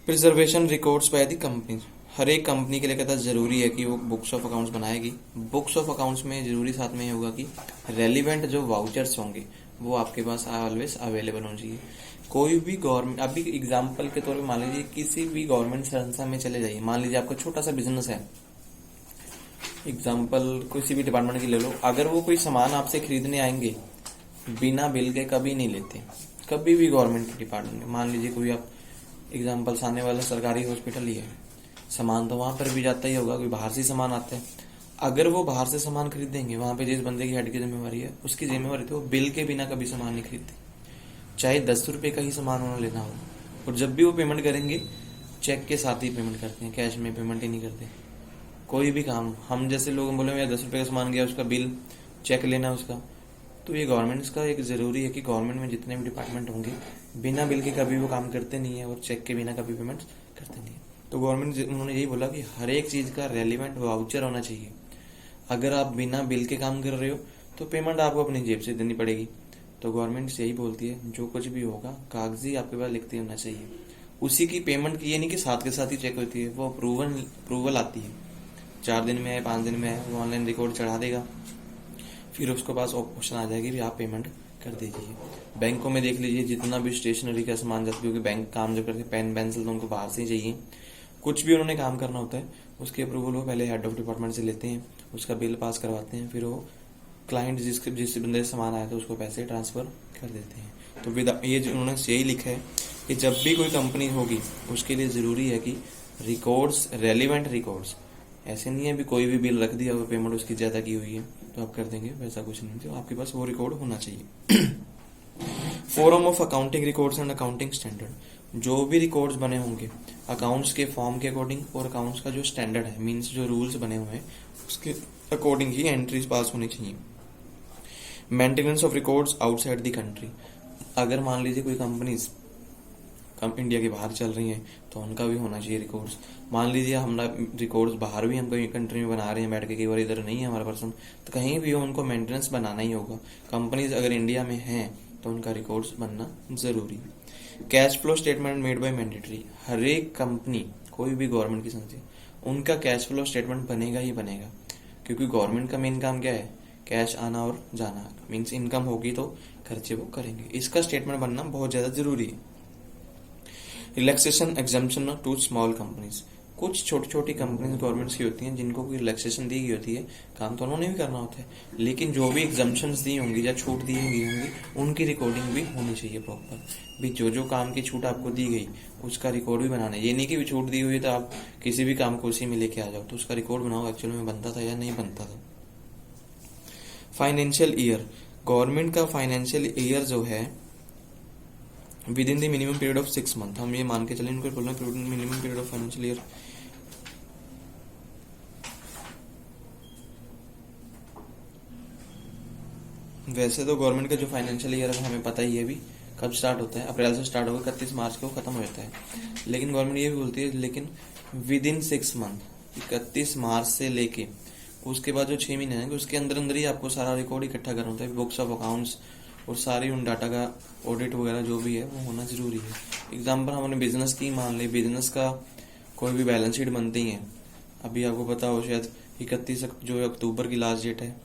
A: Preservation records by the companies. हर एक कंपनी के लिए कहता है जरूरी है कि वो बुक्स ऑफ अकाउंट्स बनाएगी। बुक्स ऑफ अकाउंट्स में जरूरी साथ में ये होगा कि रेलिवेंट जो वाउचर्स होंगे वो आपके पास ऑलवेज अवेलेबल होने चाहिए। कोई भी गवर्नमेंट, अभी एग्जांपल के तौर पे मान लीजिए किसी भी गवर्नमेंट संस्था में चले जाइए, मान लीजिए आपका छोटा सा बिजनेस है, एग्जांपल किसी भी डिपार्टमेंट की ले लो, अगर वो कोई सामान आपसे खरीदने आएंगे बिना बिल के कभी नहीं लेते, कभी भी गवर्नमेंट के डिपार्टमेंट में। मान लीजिए कोई आप एग्जांपल सामने वाला सरकारी हॉस्पिटल ही है, सामान तो वहां पर भी जाता ही होगा, कोई बाहर से सामान आता है, अगर वो बाहर से सामान खरीदेंगे वहां पे जिस बंदे की हेड की जिम्मेवारी है उसकी जिम्मेवारी तो वो बिल के बिना कभी सामान नहीं खरीदते, चाहे 10 रुपए का ही सामान उन्होंने लेना हो। और जब भी वो पेमेंट करेंगे चेक के साथ ही पेमेंट करते हैं, कैश में पेमेंट ही नहीं करते। कोई भी काम, हम जैसे लोग बोले यार 10 रुपए का सामान गया, उसका बिल चेक लेना उसका, तो ये गवर्नमेंट का एक जरूरी है कि गवर्नमेंट में जितने भी डिपार्टमेंट होंगे बिना बिल के कभी वो काम करते नहीं है और चेक के बिना कभी पेमेंट करते नहीं है। तो गवर्नमेंट उन्होंने यही बोला कि हर एक चीज का रेलिवेंट वाउचर होना चाहिए। अगर आप बिना बिल के काम कर रहे हो तो पेमेंट आपको अपनी जेब से देनी पड़ेगी। तो गवर्नमेंट यही बोलती है जो कुछ भी होगा कागजी आपके पास लिखते होना चाहिए, उसी की पेमेंट की, ये नहीं कि साथ के साथ ही चेक होती है, वो अप्रूवल आती है, 4 दिन में है 5 दिन में है, वो ऑनलाइन रिकॉर्ड चढ़ा देगा, फिर उसके पास ऑप्शन आ जाएगी भी आप पेमेंट कर दीजिए। बैंकों में देख लीजिए जितना भी स्टेशनरी का सामान जाता है, क्योंकि बैंक काम जब करते पेन पेंसिल तो उनको बाहर से ही चाहिए, कुछ भी उन्होंने काम करना होता है उसकी अप्रूवल वो पहले हेड ऑफ डिपार्टमेंट से लेते हैं, उसका बिल पास करवाते हैं, फिर वो क्लाइंट जिस बंदे से सामान आया था उसको पैसे ट्रांसफर कर देते हैं। तो ये जो उन्होंने यही लिखा है कि जब भी कोई कंपनी होगी उसके लिए जरूरी है कि रिकॉर्ड्स, रेलिवेंट रिकॉर्ड्स, ऐसे नहीं है भी कोई भी बिल रख दिया, वो पेमेंट उसकी ज्यादा की हुई है तो आप कर देंगे, वैसा कुछ नहीं, तो आपके पास वो रिकॉर्ड होना चाहिए। Forum of accounting records and accounting standard, जो भी रिकॉर्ड्स बने होंगे अकाउंट्स के फॉर्म के अकॉर्डिंग और अकाउंट्स का जो स्टैंडर्ड है, मींस जो रूल्स बने हुए हैं उसके अकॉर्डिंग ही एंट्रीज पास होनी चाहिए। Maintenance of records outside the country, अगर मान लीजिए कोई कंपनीज इंडिया के बाहर चल रही हैं तो उनका भी होना चाहिए रिकॉर्ड्स। मान लीजिए हम रिकॉर्ड्स बाहर भी हम कोई कंट्री में बना रहे हैं बैठ के, कई बार इधर नहीं है हमारा पर्सन, तो कहीं भी उनको मेंटेनेंस बनाना ही होगा। कंपनीज अगर इंडिया में हैं तो उनका रिकॉर्ड्स बनना जरूरी है। Cash flow statement made by mandatory, हर एक कंपनी, कोई भी गवर्नमेंट की संस्था, उनका कैश फ्लो स्टेटमेंट बनेगा ही बनेगा, क्योंकि गवर्नमेंट का मेन काम क्या है, कैश आना और जाना, मीन्स इनकम होगी तो खर्चे वो करेंगे, इसका स्टेटमेंट बनना बहुत ज्यादा जरूरी है। Relaxation exemption to small companies, कुछ छोटी छोटी कंपनीज गवर्नमेंट की होती हैं जिनको कोई रिलैक्सेशन दी गई होती है, काम तो उन्होंने भी करना होता है, लेकिन जो भी एग्जाम्पशन दी होंगी या छूट दी गई होंगी उनकी रिकॉर्डिंग भी होनी चाहिए प्रॉपर। भी जो काम की छूट आपको दी गई उसका रिकॉर्ड भी बनाना है, ये नहीं कि छूट दी हुई तो आप किसी भी काम को उसी में लेके आ जाओ, तो उसका रिकॉर्ड बनाओ एक्चुअल में बनता था या नहीं बनता था। फाइनेंशियल ईयर, गवर्नमेंट का फाइनेंशियल ईयर जो है with in the minimum period of 6 month, हम ये मान के चलें इनको बोलना minimum period of financial year. वैसे तो गवर्नमेंट का जो फाइनेंशियल ईयर है हमें पता ही है भी कब स्टार्ट होता है, अप्रैल से स्टार्ट होगा, 31 मार्च को खत्म हो जाता है, लेकिन गवर्नमेंट ये भी बोलती है लेकिन विद इन 6 मंथ, 31 मार्च से लेके उसके बाद जो 6 महीने हैं उसके अंदर अंदर ही आपको सारा रिकॉर्ड इकट्ठा करना होता है, बुक्स ऑफ अकाउंट्स और सारी उन डाटा का ऑडिट वगैरह जो भी है वो होना जरूरी है। एग्जाम्पल हमने बिजनेस की मान ली, बिजनेस का कोई भी बैलेंस शीट बनती है, अभी आपको पता हो शायद 31 जो अक्टूबर की लास्ट डेट है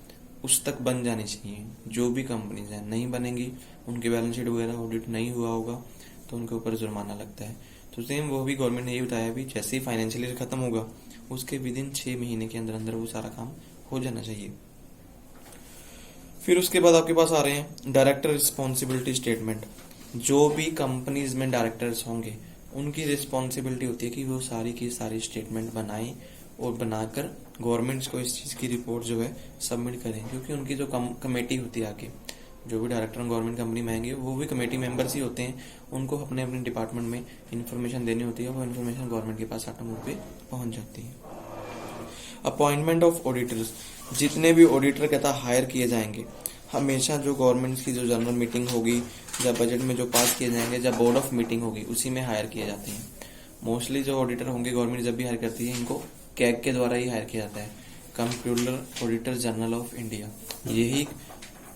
A: उस तक बन जानी चाहिए। जो भी कंपनीज हैं नहीं बनेंगी, उनके बैलेंस शीट वगैरह ऑडिट नहीं हुआ होगा तो उनके ऊपर जुर्माना लगता है। तो सेम वो भी गवर्नमेंट ने ये बताया भी जैसे ही फाइनेंशियल ईयर खत्म होगा उसके विद इन 6 महीने के अंदर अंदर वो सारा काम हो जाना चाहिए। फिर उसके बाद आपके पास आ रहे हैं डायरेक्टर रिस्पॉन्सिबिलिटी स्टेटमेंट, जो भी कंपनीज में डायरेक्टर्स होंगे उनकी रिस्पॉन्सिबिलिटी होती है कि वो सारी की सारी स्टेटमेंट बनाएं और बनाकर गवर्नमेंट को इस चीज की रिपोर्ट जो है सबमिट करें, क्योंकि उनकी जो कमेटी होती है आगे, जो भी डायरेक्टर गवर्नमेंट कंपनी में आएंगे वो भी कमेटी मेंबर्स ही होते हैं, उनको अपने अपने डिपार्टमेंट में इन्फॉर्मेशन देनी होती है, वो इन्फॉर्मेशन गवर्नमेंट के पास ऑटोमेटिक पे पहुंच जाती है। अपॉइंटमेंट ऑफ ऑडिटर्स, जितने भी ऑडिटर कहता हायर किए जाएंगे, हमेशा जो गवर्नमेंट की जो जनरल मीटिंग होगी या बजट में जो पास किए जाएंगे या बोर्ड ऑफ मीटिंग होगी उसी में हायर किए जाते हैं। मोस्टली जो ऑडिटर होंगे गवर्नमेंट जब भी हायर करती है इनको कैग के द्वारा ही हायर किया जाता है, computer auditor general of India, यही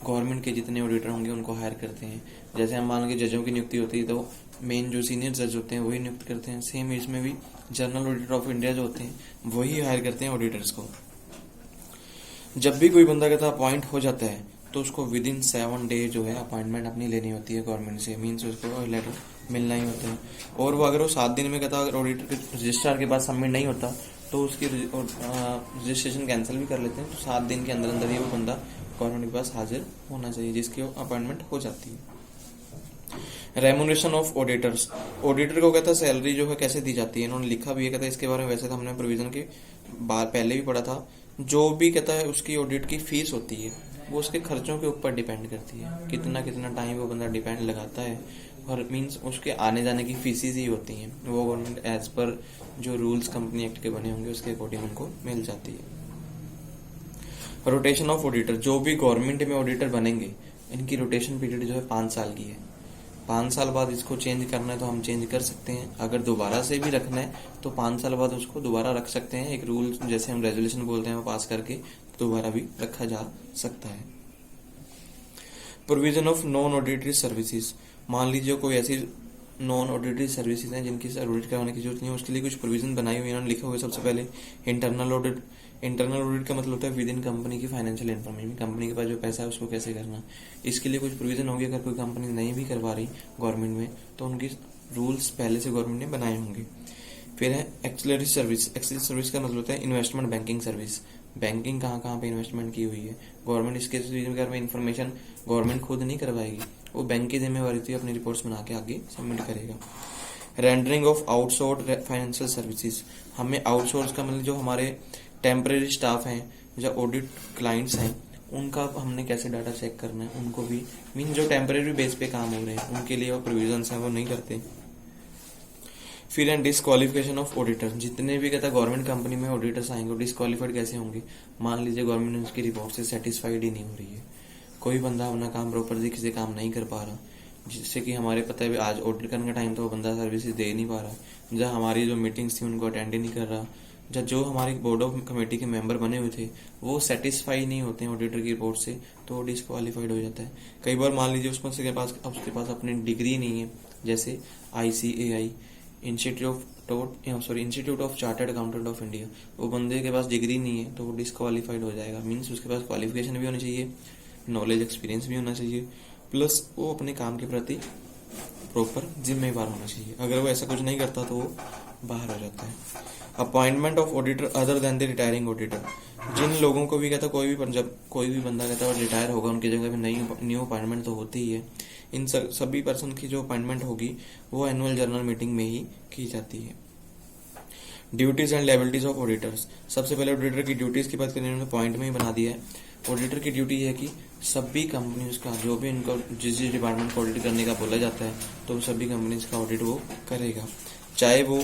A: गवर्नमेंट के जितने ऑडिटर होंगे उनको हायर करते हैं। जैसे हम मान लो जजों की नियुक्ति होती है तो मेन जो सीनियर जज होते हैं वही नियुक्त करते हैं, सेम इसमें भी जनरल ऑडिटर ऑफ इंडिया जो होते हैं वही हायर करते हैं ऑडिटर्स को। जब भी कोई बंदा कहता अपॉइंट हो जाता है तो उसको विद इन 7 डे जो है अपॉइंटमेंट अपनी लेनी होती है गवर्नमेंट से, मीन्स उसको लेटर मिलना ही होता है। और वो अगर वो 7 दिन में कहता, अगर ऑडिटर के रजिस्ट्रार के पास सबमिट नहीं होता तो उसकी रजिस्ट्रेशन कैंसिल भी कर लेते हैं। तो 7 दिन के अंदर अंदर ही वो बंदा गवर्नमेंट के पास हाजिर होना चाहिए, जिसकी अपॉइंटमेंट हो जाती है। रेमुनरेशन ऑफ ऑडिटर्स, ऑडिटर को कहता है सैलरी जो है कैसे दी जाती है, इन्होंने लिखा भी है, कहता है इसके बारे में वैसे तो हमने प्रोविजन की बार पहले भी पढ़ा था। जो भी कहता है उसकी ऑडिट की फीस होती है वो उसके खर्चों के ऊपर डिपेंड करती है, कितना कितना टाइम वो बंदा डिपेंड लगाता है, और मीन्स उसके आने जाने की फीसिस ही होती हैं, वो गवर्नमेंट एज पर जो रूल्स कंपनी एक्ट के बने होंगे उसके अकॉर्डिंग उनको मिल जाती है। रोटेशन ऑफ ऑडिटर, जो भी गवर्नमेंट में ऑडिटर बनेंगे इनकी रोटेशन पीरियड जो है 5 साल की है। 5 साल बाद इसको चेंज करना है तो हम चेंज कर सकते हैं, अगर दोबारा से भी रखना है तो 5 साल बाद उसको दोबारा रख सकते हैं। एक रूल जैसे हम रेजोल्यूशन बोलते हैं वो पास करके दोबारा भी रखा जा सकता है। Provision of non auditory services, मान लीजिए कोई ऐसी नॉन ऑडिटरी सर्विसेज हैं जिनकी ऑडिट करवाने की जरूरत नहीं है, उसके लिए कुछ प्रोविजन बनाई हुई है, इन्होंने लिखा हुआ है। सबसे पहले इंटरनल ऑडिट। इंटरनल ऑडिट का मतलब होता है विद इन कंपनी की फाइनेंशियल इन्फॉर्मेशन, कंपनी के पास जो पैसा है उसको कैसे करना, इसके लिए कुछ प्रोविजन होगी। अगर कोई कंपनी नहीं भी करवा रही गवर्नमेंट में तो उनकी रूल्स पहले से गवर्नमेंट ने बनाए होंगे। फिर है एक्सिलरी सर्विस। एक्सिलरी सर्विस का मतलब होता है इन्वेस्टमेंट बैंकिंग सर्विस, बैंकिंग कहाँ कहाँ पे इन्वेस्टमेंट की हुई है गवर्नमेंट, इसके बारे में इन्फॉर्मेशन गवर्नमेंट खुद नहीं करवाएगी, वो बैंक की जिम्मेवारी थी, अपनी रिपोर्ट्स बना के आगे सबमिट करेगा। Rendering of outsource financial services, हमें आउटसोर्स का मतलब जो हमारे टेम्परेरी स्टाफ हैं, जो ऑडिट क्लाइंट्स हैं, उनका हमने कैसे डाटा चेक करना है, उनको भी मीन जो टेम्परेरी बेस पे काम हो रहे हैं उनके लिए वो प्रोविजंस हैं वो नहीं करते। फिर एंड डिस्क्वालिफिकेशन ऑफ ऑडिटर, जितने भी कहता है गवर्नमेंट कंपनी में ऑडिटर्स आएंगे वो डिस्क्वालिफाइड कैसे होंगे। मान लीजिए गवर्नमेंट उसकी रिपोर्ट से सेटिस्फाइड ही नहीं हो रही है, कोई बंदा अपना काम प्रॉपर तरीके से काम नहीं कर पा रहा, जिससे कि हमारे पता है आज ऑडिट करने का टाइम तो वो बंदा सर्विसेज दे नहीं पा रहा, जब हमारी जो मीटिंग्स थी उनको अटेंड ही नहीं कर रहा, जब जो हमारे बोर्ड ऑफ कमेटी के मेंबर बने हुए थे वो सेटिस्फाई नहीं होते हैं ऑडिटर की रिपोर्ट से तो वो डिस्क्वालिफाइड हो जाता है। कई बार मान लीजिए उसके पास अपनी डिग्री नहीं है, जैसे ICAI institute of chartered accountant of India, वो बंदे के पास डिग्री नहीं है तो वो डिस्क्वालिफाइड हो जाएगा। मीन्स उसके पास क्वालिफिकेशन भी होनी चाहिए, नॉलेज एक्सपीरियंस भी होना चाहिए, प्लस वो अपने काम के प्रति प्रॉपर जिम्मेवार होना चाहिए। अगर वो ऐसा कुछ नहीं करता तो वो बाहर हो जाता है। Appointment of auditor other than the retiring auditor, जिन लोगों को भी कहता जब कोई भी बंदा कहता है रिटायर होगा उनकी जगह पे न्यू अपॉइंटमेंट तो होती ही है, इन सभी पर्सन की जो अपॉइंटमेंट होगी वो एनुअल जनरल मीटिंग में ही की जाती है। Duties and liabilities of auditors, सबसे पहले ऑडिटर की ड्यूटीज की बात करें, उन्होंने पॉइंट में ही बना दिया है। ऑडिटर की ड्यूटी है कि सभी कंपनीज का जो भी इनको जिस डिपार्टमेंट को ऑडिट करने का बोला जाता है तो सभी कंपनीज का ऑडिट वो करेगा, चाहे वो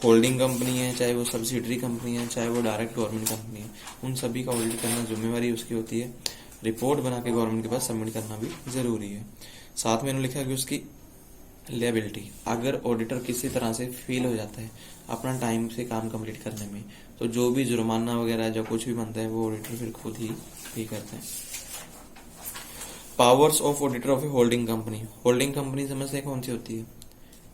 A: होल्डिंग कंपनी है, चाहे वो सब्सिडरी कंपनी है, चाहे वो डायरेक्ट गवर्नमेंट कंपनी है, उन सभी का ऑडिट करना जिम्मेवारी उसकी होती है। रिपोर्ट बना के गवर्नमेंट के पास सबमिट करना भी जरूरी है। साथ में इन्होंने लिखा कि उसकी लायबिलिटी, अगर ऑडिटर किसी तरह से फेल हो जाता है अपना टाइम से काम कंप्लीट करने में तो जो भी जुर्माना वगैरह जो कुछ भी बनता है वो ऑडिटर फिर खुद ही पे करते हैं। Powers of auditor of A holding company, holding company समझते हैं कौन सी होती है,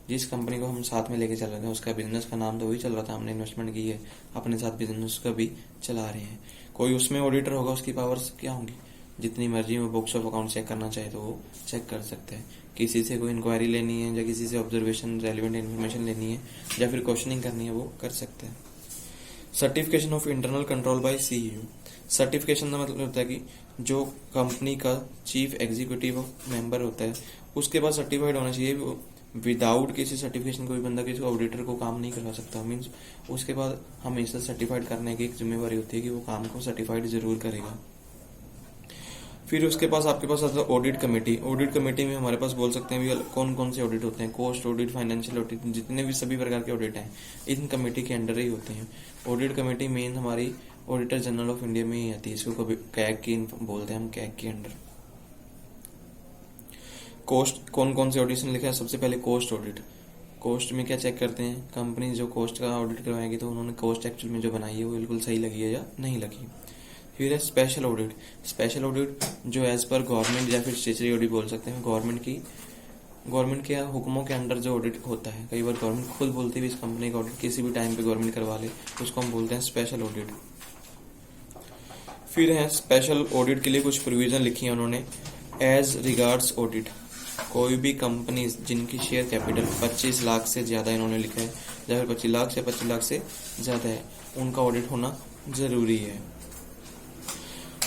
A: जिस कंपनी को हम साथ में लेके चल रहे हैं उसका बिजनेस का नाम तो वही चल रहा था, हमने इन्वेस्टमेंट की है, अपने साथ बिजनेस का भी चला रहे हैं, कोई उसमें ऑडिटर होगा उसकी पावर्स क्या होंगी, जितनी मर्जी वो बुक्स ऑफ अकाउंट चेक करना चाहे तो वो चेक कर सकते हैं, किसी से कोई इंक्वायरी लेनी है या किसी से ऑब्जर्वेशन रेलिवेंट इन्फॉर्मेशन लेनी है या फिर क्वेश्चनिंग करनी है वो कर सकते हैं। Certification of internal control by CEO, certification का मतलब होता है कि जो कंपनी का चीफ एग्जीक्यूटिव मेंबर होता है उसके पास सर्टिफाइड होना चाहिए, विदाउट किसी सर्टिफिकेशन कोई बंदा किसी ऑडिटर को काम नहीं करवा सकता। मीन्स उसके बाद हमेशा सर्टिफाइड करने की एक जिम्मेवारी होती है कि वो काम को सर्टिफाइड जरूर करेगा। फिर उसके पास आपके पास आता है ऑडिट कमेटी। ऑडिट कमेटी में हमारे पास बोल सकते हैं भी कौन कौन से ऑडिट होते हैं, कॉस्ट ऑडिट, फाइनेंशियल ऑडिट, जितने भी सभी प्रकार के ऑडिट हैं इन कमेटी के अंडर ही होते हैं। ऑडिट कमेटी मेन हमारी ऑडिटर जनरल ऑफ इंडिया में ही आती है, इसको कभी कैग की बोलते हैं हम, कैग के अंडर। कॉस्ट, कौन कौन से ऑडिशन लिखा है, सबसे पहले कॉस्ट ऑडिट। कॉस्ट में क्या चेक करते हैं, कंपनी जो कॉस्ट का ऑडिट करवाएगी तो उन्होंने कॉस्ट एक्चुअल में जो बनाई है वो बिल्कुल सही लगी है या नहीं लगी। फिर है स्पेशल ऑडिट। स्पेशल ऑडिट जो एज पर गवर्नमेंट या फिर स्टेचुटरी ऑडिट बोल सकते हैं, गवर्नमेंट की गवर्नमेंट के हुक्मों के अंडर जो ऑडिट होता है, कई बार गवर्नमेंट खुद बोलती है इस कंपनी का ऑडिट किसी भी टाइम पे गवर्नमेंट करवा ले, उसको हम बोलते हैं स्पेशल ऑडिट। फिर है स्पेशल ऑडिट के लिए कुछ प्रोविजन लिखी है उन्होंने। एज रिगार्ड्स ऑडिट, कोई भी कंपनी जिनकी शेयर कैपिटल 25 लाख से ज्यादा, इन्होंने लिखा है या फिर 25 लाख से 25 लाख से ज्यादा है, उनका ऑडिट होना जरूरी है।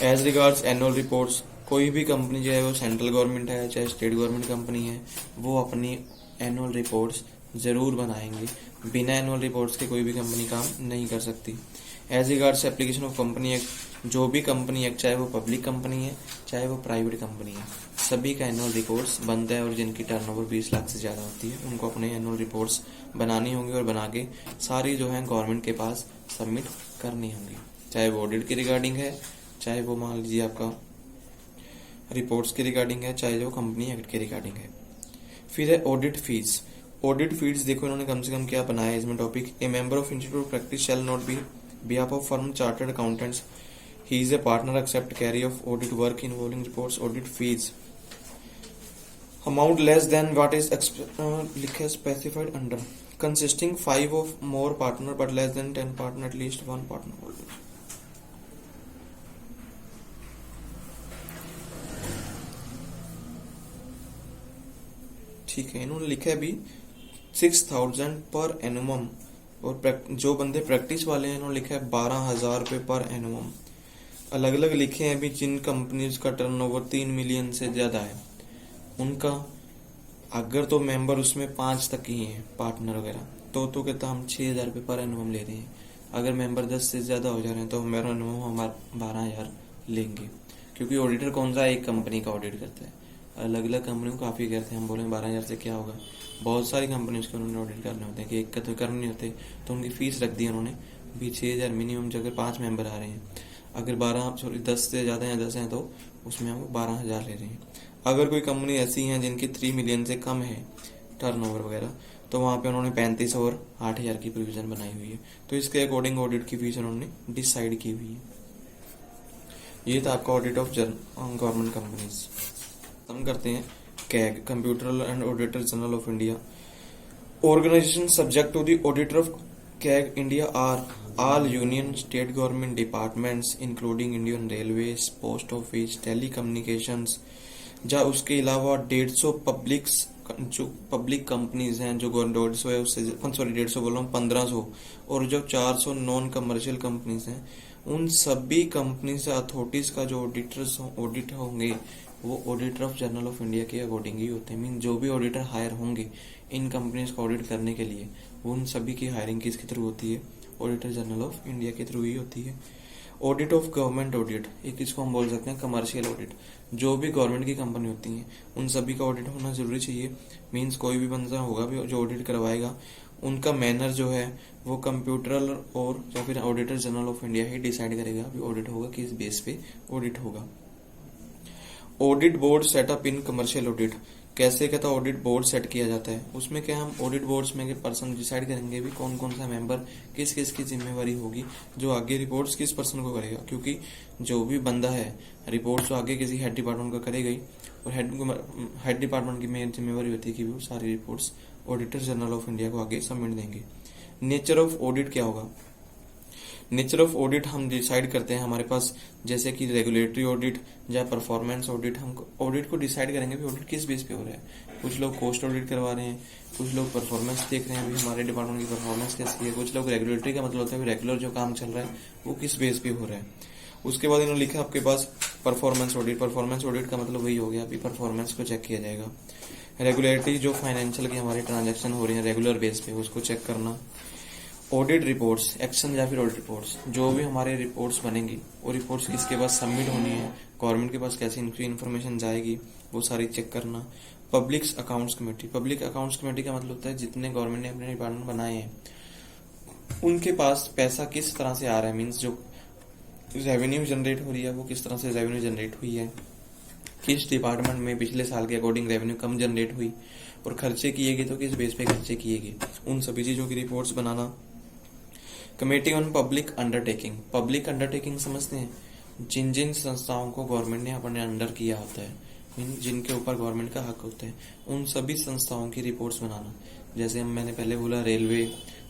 A: एज रिगार्ड्स एनुअल रिपोर्ट्स, कोई भी कंपनी जो है वो सेंट्रल गवर्नमेंट है चाहे स्टेट गवर्नमेंट कंपनी है, वो अपनी एनुअल रिपोर्ट्स जरूर बनाएंगे। बिना एनुअल रिपोर्ट्स के कोई भी कंपनी काम नहीं कर सकती। As regards application of company act, जो भी कंपनी एक्ट, चाहे वो पब्लिक कंपनी है चाहे वो प्राइवेट कंपनी है, सभी का एनुअल रिपोर्ट्स बनता है। और जिनकी टर्नओवर 20 लाख से ज्यादा होती है उनको अपने एनुअल रिपोर्ट्स बनानी होंगी और बना के सारी जो है गवर्नमेंट के पास सबमिट करनी होंगी, चाहे वो ऑडिट के रिगार्डिंग है, चाहे वो मान लीजिए आपका रिपोर्ट्स के रिगार्डिंग है, चाहे जो कंपनी एक्ट के रिगार्डिंग है। फिर है ऑडिट फीस। ऑडिट फीस देखो इन्होंने कम से कम क्या बनाया है इसमें topic. A member of institute of practice shall not be behalf of firm chartered accountants, he is a partner except carry of audit work involving reports audit fees amount less than what is लिखा specified under, consisting 5 of more partner but less than 10 partner, at least 1 partner holder। ठीक है, इन्होंने लिखा है भी 6000 पर एनुमम, और जो बंदे प्रैक्टिस वाले हैं इन्होंने लिखा है 12,000 रुपये पर एनुअम। अलग अलग लिखे हैं भी जिन कंपनीज का टर्नओवर 3 मिलियन से ज्यादा है उनका, अगर तो मेंबर उसमें 5 तक ही हैं पार्टनर वगैरह, तो कहता हम 6,000 रुपये पर एनुअम ले रहे हैं। अगर मेंबर 10 से ज्यादा हो जा रहे हैं तो हमारा एनुअम हमारा 12,000 लेंगे, क्योंकि ऑडिटर कौन सा एक कंपनी का ऑडिट करता है, अलग अलग कंपनियों को काफी करते हैं। हम बोले 12,000 से क्या होगा, बहुत सारी कंपनीज के उन्होंने ऑडिट करने होते हैं कि एक का तो करने नहीं होते, तो उनकी फीस रख दी उन्होंने भी 6,000 मिनिमम। अगर 5 मेंबर आ रहे हैं, अगर 10 से ज्यादा या 10 हैं तो उसमें हम 12,000 ले रहे हैं। अगर कोई कंपनी ऐसी है जिनकी 3 मिलियन से कम है टर्नओवर वगैरह, तो वहां पे उन्होंने 35 और 8,000 की प्रोविजन बनाई हुई है। तो इसके अकॉर्डिंग ऑडिट की फीस उन्होंने डिसाइड की हुई है। ये था आपका ऑडिट ऑफ गवर्नमेंट कंपनीज। हम करते हैं CAG, computer and auditor general of India. Organisation subject to the auditor of CAG India are all union state government departments including Indian railways, post office, telecommunications, या उसके अलावा 150 जो public companies हैं, जो 150 है उससे 150 बोल रहा हूँ 1500, और जो 400 नॉन कमर्शियल कंपनीज हैं, उन सभी कंपनीज अथॉरिटीज का जो ऑडिट होंगे वो auditor of general of India के अकॉर्डिंग ही होते हैं। मीन जो भी ऑडिटर हायर होंगे इन कंपनीज का ऑडिट करने के लिए, वो उन सभी की हायरिंग किसके थ्रू होती है, ऑडिटर जनरल ऑफ इंडिया के थ्रू ही होती है। ऑडिट ऑफ गवर्नमेंट ऑडिट, एक इसको हम बोल सकते हैं कमर्शियल ऑडिट। जो भी गवर्नमेंट की कंपनी होती है उन सभी का ऑडिट होना जरूरी चाहिए। मीन्स कोई भी बंदा होगा भी जो ऑडिट करवाएगा, उनका मैनर जो है वो कंप्यूटर और या फिर auditor general of India he decide करेगा भी ऑडिट होगा किस बेस पे ऑडिट होगा। Audit board setup in commercial audit, कैसे कहता ऑडिट बोर्ड सेट किया जाता है, उसमें क्या हम ऑडिट बोर्ड्स में के पर्सन डिसाइड करेंगे भी कौन कौन सा मेंबर किस किस की जिम्मेवारी होगी, जो आगे रिपोर्ट्स किस पर्सन को करेगा। क्योंकि जो भी बंदा है रिपोर्ट्स तो आगे किसी हेड डिपार्टमेंट को करेगा ही, और हेड डिपार्टमेंट की मेन जिम्मेवारी होती है कि वो सारी reports auditor general of India को आगे सबमिट देंगे। नेचर ऑफ ऑडिट क्या होगा, नेचर ऑफ ऑडिट हम डिसाइड करते हैं हमारे पास, जैसे कि रेगुलेटरी ऑडिट या परफॉर्मेंस ऑडिट। हम ऑडिट को डिसाइड करेंगे भी ऑडिट किस बेस पे हो रहा है। कुछ लोग कॉस्ट ऑडिट करवा रहे हैं, कुछ लोग परफॉर्मेंस देख रहे हैं भी हमारे डिपार्टमेंट की परफॉर्मेंस कैसी है, कुछ लोग रेगुलेटरी का मतलब होता है रेगुलर जो काम चल रहा है वो किस बेस पे हो रहा है। उसके बाद इन्होंने लिखा आपके पास परफॉर्मेंस ऑडिट। परफॉर्मेंस ऑडिट का मतलब वही हो गया अभी परफॉर्मेंस को चेक किया जाएगा। रेगुलेटरी जो फाइनेंशियल की हमारी ट्रांजेक्शन हो रही है रेगुलर बेस पे उसको चेक करना। ऑडिट रिपोर्ट्स, एक्शन या फिर ऑडिट रिपोर्ट्स, जो भी हमारे रिपोर्ट्स बनेंगी वो रिपोर्ट्स किसके पास सबमिट होनी है, गवर्नमेंट के पास कैसी इन्फॉर्मेशन जाएगी, वो सारी चेक करना। Public accounts committee, public accounts committee का मतलब होता है जितने गवर्नमेंट ने अपने डिपार्टमेंट बनाए हैं उनके पास पैसा किस तरह से आ रहा है, मीन्स जो रेवेन्यू जनरेट हो रही है वो किस तरह से रेवेन्यू जनरेट हुई है, किस डिपार्टमेंट में पिछले साल के अकॉर्डिंग रेवेन्यू कम जनरेट हुई, और खर्चे किए गए तो किस बेस पे खर्चे किए गए, उन सभी चीजों की reports banana. Committee on public undertaking, public undertaking समझते हैं जिन जिन संस्थाओं को गवर्नमेंट ने अपने अंडर किया होता है, जिनके ऊपर गवर्नमेंट का हक होता है, उन सभी संस्थाओं की रिपोर्ट्स बनाना। जैसे मैंने पहले बोला, railway,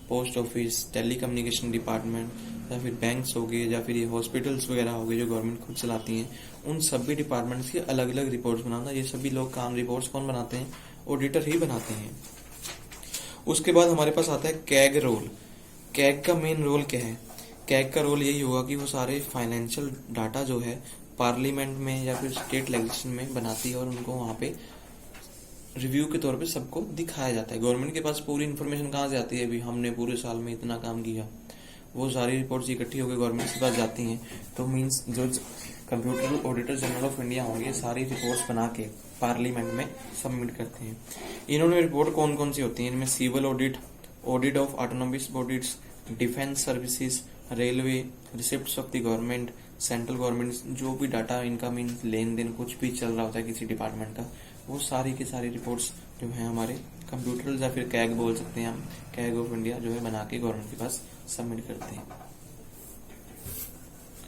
A: post office, telecommunication department, या फिर बैंक्स हो गए, या फिर ये हॉस्पिटल्स वगैरह हो गए जो गवर्नमेंट खुद चलाती हैं, उन सभी डिपार्टमेंट्स की अलग अलग रिपोर्ट्स बनाना। ये सभी लोग काम रिपोर्ट्स कौन बनाते हैं? ऑडिटर ही बनाते हैं। उसके बाद हमारे पास आता है कैग रोल। कैग का मेन रोल क्या है? कैग का रोल यही होगा कि वो सारे फाइनेंशियल डाटा जो है पार्लियामेंट में या फिर स्टेट लेजिस्लेशन में बनाती है और उनको वहां पे रिव्यू के तौर पे सबको दिखाया जाता है। गवर्नमेंट के पास पूरी इन्फॉर्मेशन कहाँ से आती है? अभी हमने पूरे साल में इतना काम किया, वो सारी रिपोर्ट्स इकट्ठी होकर गवर्नमेंट के पास जाती हैं। तो मीन्स जो computer auditor general of India होंगे, सारी रिपोर्ट्स बना के पार्लियामेंट में सबमिट करते हैं। इन्होंने रिपोर्ट कौन कौन सी होती है? इनमें civil audit, audit of autonomous bodies, defence services, railway, receipts of the government, central government, जो भी डाटा इनका मीन लेन देन कुछ भी चल रहा होता है किसी डिपार्टमेंट का, वो सारी की सारी रिपोर्ट्स जो है हमारे कंप्यूटर या फिर कैग बोल सकते हैं हम, कैग ऑफ इंडिया जो है बना के गवर्नमेंट के पास सबमिट करते हैं।